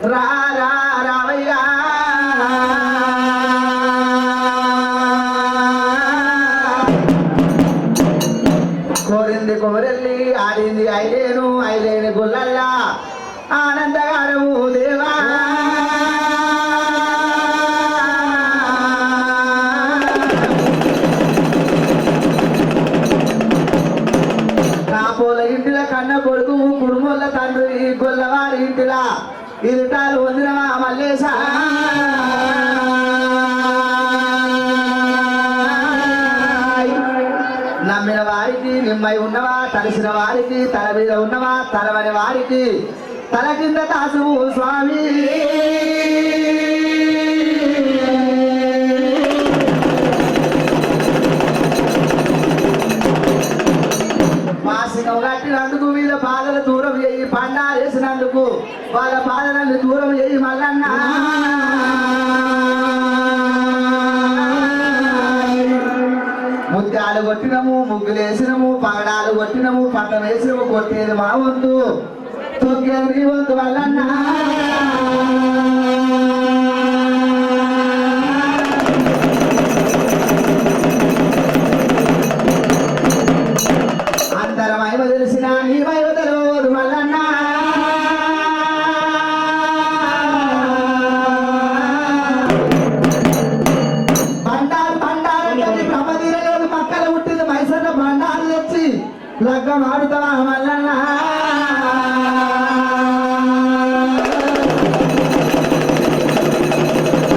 రా రా రావయ్యా కోరింది కోరెల్లి ఆడింది ఐలేని గుల్లల్లా ఆనందగారము దేవా కాపోల ఇంటిల కన్న కొడుకు కుడుమోళ్ళ తండ్రి గొల్లవారి ఇంటిలా ఇరుటాలు వందినమా మల్లేశ నమ్మిన వారికి నిమ్మై ఉన్నవా తలసిన వారికి తల మీద ఉన్నవా తలవని వారికి తల కింద దాసువు స్వామి మాసినం కట్టినందుకు వీళ్ళ బాధలు దూరం చేయి పండాలు వేసినందుకు వాళ్ళ బాధలను దూరం చేయి మల్లన్న ముత్యాలు కొట్టినము ముగ్గులేసినము పగడాలు కొట్టినము పట్టం వేసినము కొట్టేది మా వంతు తొక్కేది నీ వంతు మల్లన్న అందర మహిమ తెలిసిన నీ మహిమ తెలియదు మల్లన్న బండారు మక్కలు పుట్టింది మైసన్న బండారు తెచ్చి లగ్గం ఆడుతావా మల్లన్న